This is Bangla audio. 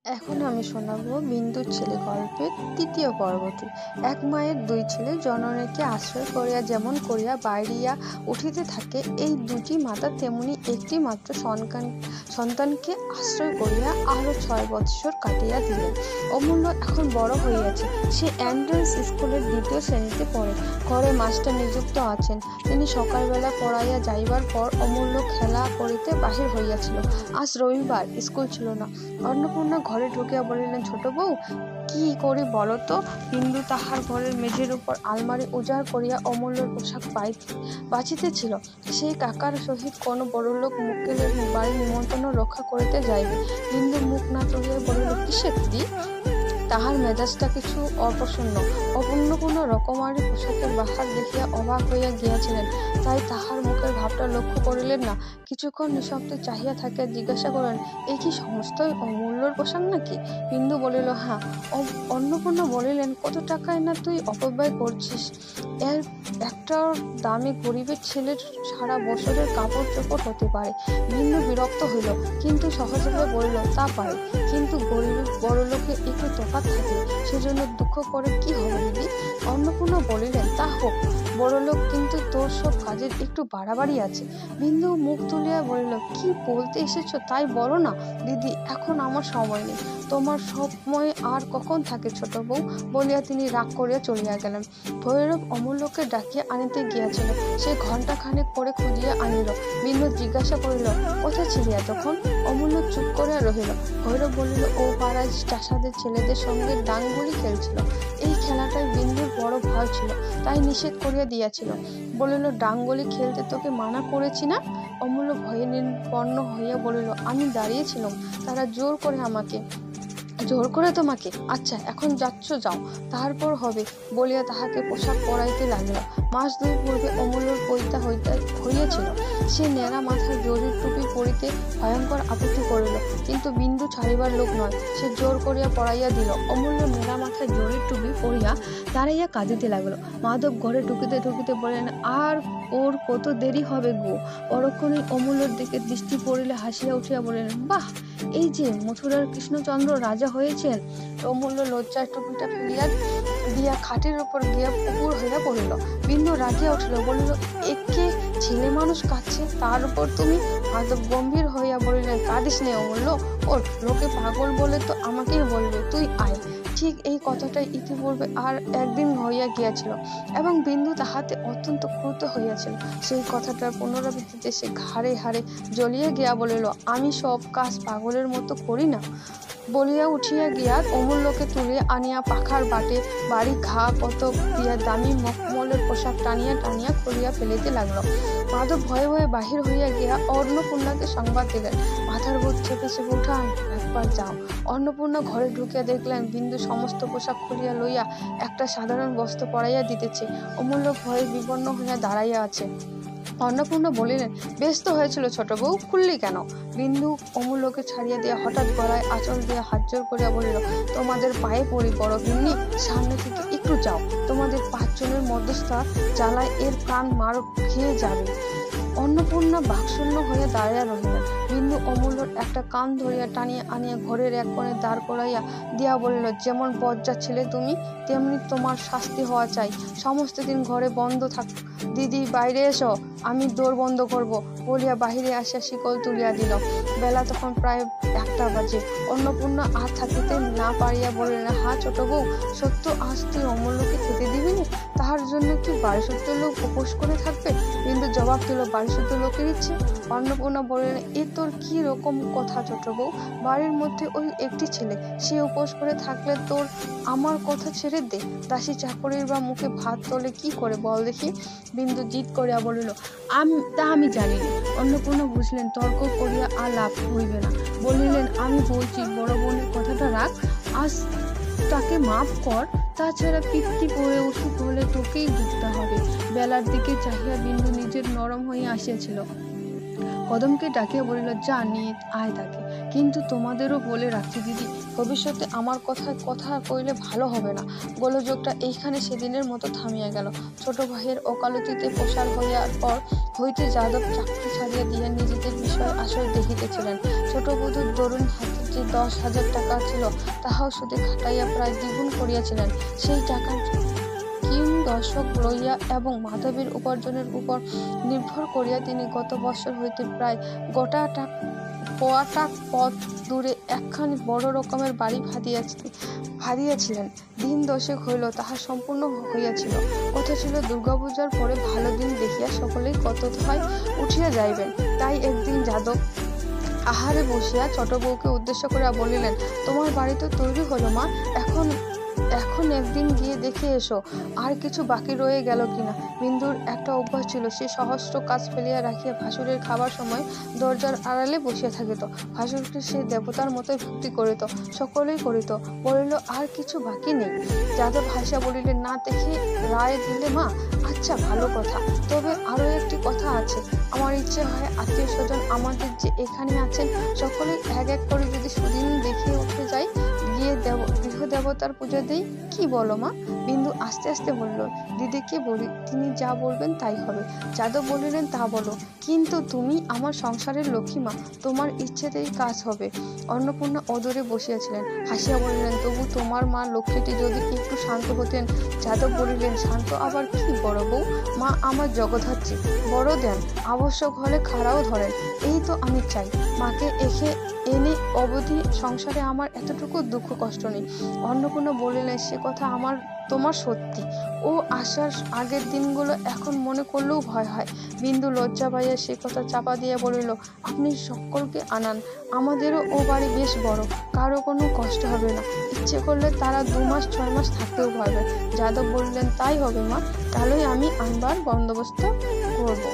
এখন আমি শোনাবো বিন্দুর ছেলে গল্পের তৃতীয় পর্বটি। এক মায়ের দুই ছেলে জননীকে আশ্রয় করিয়া যেমন করিয়া বাইরিয়া উঠিতে থাকে, এই দুটি মাতা তেমনি একটি মাত্র সন্তানকে আশ্রয় করিয়া আরো 6 বৎসর কাটিয়া দিলেন। অমূল্য এখন বড় হইয়াছে। সে এন্ট্রান্স স্কুলের 2য় শ্রেণীতে পড়ে। ঘরে মাস্টার নিযুক্ত আছেন। তিনি সকালবেলা পড়াইয়া যাইবার পর অমূল্য খেলা করিতে বাহির হইয়াছিল। আজ রবিবার, স্কুল ছিল না। অন্নপূর্ণা ঘরে ঢুকিয়া বলিলেন, ছোট বউ, কি করি বলো তো? বিন্দু তাহার ঘরের মেঝের উপর আলমারি উজাড় করিয়া অমূল্যর পোশাক বাঁচিতেছিল। সেই কাকার সহিত কোন বড়লোক মুক্কেলের বাড়ি নিমন্ত্রণ রক্ষা করিতে যাইবে। বিন্দু মুখ না তুলিয়া বলিল, কিসের দি? তাহার মেজাজটা কিছু অপ্রসন্ন। অন্নপূর্ণ রকমারি পোশাকের বাহার দেখিয়া অবাক হইয়া গিয়াছিলেন, তাই তাহার মুখের ভাবটা লক্ষ্য করিলেন না। কিছুক্ষণ নিঃশব্দে চাহিয়া থাকিয়া জিজ্ঞাসা করিলেন, এই কি সমস্তই অমূল্যর পোশাক নাকি? বিন্দু বলিল, হ্যাঁ। অন্নপূর্ণা বলিলেন, কত টাকায় না তুই অপব্যয় করছিস? এর একটা দামে গরিবের ছেলের সারা বছরের কাপড় চোপড় হতে পারে। বিন্দু বিরক্ত হইল, কিন্তু সহজভাবে বলিল, তা পারে, কিন্তু গরিবের বড় লোকের একটু তফাৎ থাকে, সেজন্য দুঃখ করে কি হবে দিদি? অন্নপূর্ণা বলিলেন, তা হোক বড়লোক, কিন্তু তোর সব কাজের একটু বাড়াবাড়ি আছে। বিন্দু মুখ তুলিয়া বলিল, কি বলতে এসেছো তাই বলো না দিদি, এখন আমার সময় নেই। তোমার সময় আর কখন থাকে ছোট বউ? বলিয়া তিনি রাগ করিয়া চলিয়া গেলেন। ভৈরব অমূল্যকে ডাকিয়া আনিতে গিয়াছিল। সে ঘণ্টা খানেক পরে খুঁজিয়া আনিল। বিন্দু জিজ্ঞাসা করিল, কোথায় ছিলি এতক্ষণ? অমূল্য চুপ করিয়া রহিল। ভৈরব বলিল, ও পাড়ায় চাষাদের ছেলেদের সঙ্গে ডাংগুলি খেলছিল। এই খেলাটায় বিন্দুর বড় ভয় ছিল, তাই নিষেধ করিয়া দিয়াছিল। বলিল, ডাংগুলি খেলতে তোকে মানা করেছি না? অমূল্য ভয়ে নির্বন্ন হইয়া বলিল, আমি দাঁড়িয়েছিলাম, তারা জোর করে তোমাকে? আচ্ছা, এখন যাচ্ছ, যাও, তারপর হবে, বলিয়া তাহাকে পোশাক পরাইতে লাগিল। মাস 2 পূর্বে অমূল্যর পৈতা হইয়াছিল। সে ন্যাড়া মাথার জরির টুপি পরিতে ভয়ঙ্কর আপত্তি করিল, কিন্তু বিন্দু ছাড়িবার লোক নয়। সে জোর করিয়া পরাইয়া দিল। অমূল্য ন্যাড়া মাথার জরির টুপি পরিয়া দাঁড়াইয়া কাঁদিতে লাগিল। মাধব ঘরে ঢুকিতে ঢুকিতে বলেন, আর ওর কত দেরি হবে গো? পরক্ষণে অমূল্যর দিকে দৃষ্টি পড়িলে হাসিয়া উঠিয়া বলিলেন, বাহ, এই যে মথুরার কৃষ্ণচন্দ্র রাজা হয়েছেন। অমূল্য লজ্জায় টুপিটা ফেলিয়া দিয়া খাটের উপর গিয়া পুকুর হইয়া পড়িল। বিন্দু রাগিয়া উঠিল, বলিল, একে ছেলে মানুষ কাঁদছে, তার উপর তুমি? মাধব গম্ভীর হইয়া বলিলেন, কাঁদিস নে অমূল্য, ওঠ, লোকে পাগল বলে তো আমাকেই বলবে, তুই আয়। ঠিক এই কথাটাই ইতিপূর্বে আর একদিন হইয়া গিয়াছিল, এবং বিন্দু তাহাতে অত্যন্ত ক্রুদ্ধ হইয়াছিল। সেই কথাটার পুনরাবৃত্তিতে সে হাড়ে হাড়ে জ্বলিয়া গিয়া বলিল, আমি সব কাজ পাগলের মতো করি না, বলিয়া উঠিয়া গিয়া অমূল্যকে তুলিয়া আনিয়া পাখার বাটে বাড়ি ঘা কত দিয়া দামি মখমলের পোশাক টানিয়া টানিয়া খুলিয়া ফেলিতে লাগল। মাধব ভয়ে ভয়ে বাহির হইয়া গিয়া অন্নপূর্ণাকে সংবাদ দিলেন, মাথার বোধ চেপে চেপে উঠান, একবার যাও। অন্নপূর্ণা ঘরে ঢুকিয়া দেখলেন বিন্দু সমস্ত পোশাক খুলিয়া লইয়া একটা সাধারণ বস্ত্র পরাইয়া দিতেছে। অমূল্য ভয়ে বিবর্ণ হইয়া দাঁড়াইয়া আছে। অন্নপূর্ণা বলিলেন, ব্যস্ত হয়েছিল ছোট বউ, খুললি কেন? বিন্দু অমূল্যকে ছাড়িয়া দিয়া হঠাৎ গলায় আঁচল দিয়া হাত জোর করিয়া বলিল, তোমাদের পায়ে পড়ি বড় গিন্নি, সামনে থেকে একটু যাও, তোমাদের 5 জনের মধ্যস্থা জ্বালায় এর প্রাণ মার খেয়ে যাবে। অন্নপূর্ণা বাকশূন্য হইয়া দাঁড়াইয়া রহিলেন। বিন্দু অমূল্যর একটা কান ধরিয়া টানিয়া আনিয়া ঘরের এক কোণে দাঁড় করাইয়া দিয়া বলিল, যেমন বজ্জা ছেলে তুমি, তেমনি তোমার শাস্তি হওয়া চাই। সমস্ত দিন ঘরে বন্ধ থাক, দিদি বাইরে এসো, আমি দোর বন্ধ করব, বলিয়া বাহিরে আসিয়া শিকল তুলিয়া দিল। বেলা তখন প্রায় 1টা বাজে। অন্নপূর্ণা আর থাকিতে না পারিয়া বলিলেন, হ্যাঁ ছোট বউ, সত্য আজ তুই অমূল্যকে খেতে দিবি নি? তাহার জন্য কি 12 লোক উপোস করে থাকবে? কিন্তু জবাব দিল, 12 লোকের ইচ্ছে। অন্নপূর্ণা বলিলেন, এ তোর কি রকম কথা ছোট বউ? বাড়ির মধ্যে ওই একটি ছেলে, সে উপোস করে থাকলে তোর আমার কথা ছেড়ে দে, দাসী চাকরির বা মুখে ভাত তোলে কি করে বল দেখি? বিন্দু জিদ করিয়া বলিল, আমি জানি না। অন্নপূর্ণা বুঝলেন তর্ক করিয়া আর লাভ হইবে না, বলিলেন, আমি বলছি, বড় বোনের কথাটা রাখ, আজ তাকে মাফ কর, তাছাড়া পিত্তি পড়ে অসুখ হলে তোকেই ভুগতে হবে। বেলার দিকে চাহিয়া বিন্দু নিজের নরম হইয়া আসিয়াছিল। কদমকে ডাকিয়া বলিল, যা নিয়ে আয় তাকে, কিন্তু তোমাদেরও বলে রাখছি দিদি, ভবিষ্যতে আমার কথা কইলে ভালো হবে না। গোলযোগটা এইখানে সেদিনের মতো থামিয়া গেল। ছোট ভাইয়ের ওকালতিতে প্রসার হইয়ার পর হইতে যাদব চাকরি ছাড়িয়া দিয়া নিজেদের বিষয় আশয় দেখিতেছিলেন। ছোট বধূর দরুন হাতে যে 10,000 টাকা ছিল তাহাও সুদে খাটাইয়া প্রায় দ্বিগুণ করিয়াছিলেন। সেই টাকার কিম দশক লইয়া এবং মাধবীর উপার্জনের উপর নির্ভর করিয়া তিনি গত বৎসর হইতে প্রায় কোয়াটাক পথ দূরে একখানি বড় রকমের বাড়ি ভাদিয়াছিলেন। দিন 10 হইল তাহা সম্পূর্ণ হইয়াছিল। কথা ছিল দুর্গাপূজার পরে ভালো দিন দেখিয়া সকলেই কতথায় উঠিয়া যাইবেন। তাই একদিন যাদব আহারে বসিয়া ছোট বউকে উদ্দেশ্য করিয়া বলিলেন, তোমার বাড়ি তো তৈরি হলো মা, এখন একদিন গিয়ে দেখে এসো আর কিছু বাকি রয়ে গেল কিনা। বিন্দুর একটা অভ্যাস ছিল, সে সহস্র কাজ ফেলিয়া রাখিয়া ভাসুরের খাবার সময় দরজার আড়ালে বসিয়া থাকিত। ভাসুরকে সে দেবতার মতোই ভক্তি করিত, সকলেই করিত। বলিল, আর কিছু বাকি নেই। যাদব হাসিয়া বলিলেন, না দেখে রায় দিলে মা? আচ্ছা, ভালো কথা। তবে আরো একটি কথা আছে। আমার ইচ্ছে হয় আত্মীয় স্বজন আমাদের যে এখানে আছেন সকলেই এক এক করে যদি সুদিন দেখে উঠে যাই, গিয়ে গৃহ দেবতার পূজা দেই। কি বলো মা? বিন্দু আস্তে আস্তে বলল, দিদিকে বলি, তিনি যা বলবেন তাই হবে। যাদব বলিলেন, তা বলো, কিন্তু তুমি আমার সংসারের লক্ষ্মী মা, তোমার ইচ্ছেতেই কাজ হবে। অন্নপূর্ণা অদূরে বসিয়াছিলেন, হাসিয়া বলিলেন, তবু তোমার মা লক্ষ্মীটি যদি একটু শান্ত হতেন। যাদব বলিলেন, শান্ত আবার কি বড় বউ? মা আমার জগদ্ধাত্রী, বড় দেন, আবশ্যক হলে খাড়াও ধরেন। এই তো আমি চাই, মাকে এনে অবধি সংসারে আমার এতটুকু দুঃখ কষ্ট নেই। অন্নপূর্ণা বলিলেন, সে কথা তোমার সত্যি। ও আসার আগের দিনগুলো এখন মনে করলেও ভয় হয়। বিন্দু লজ্জা পাইয়া সে কথা চাপা দিয়ে বলিল, আপনি সকলকে আনান, আমাদেরও ও বাড়ি বেশ বড়, কারো কোনো কষ্ট হবে না। ইচ্ছে করলে তারা 2 মাস 6 মাস থাকতেও পারবে। যাদব বললেন, তাই হবে মা, তাহলে আমি আনবার বন্দোবস্ত করব।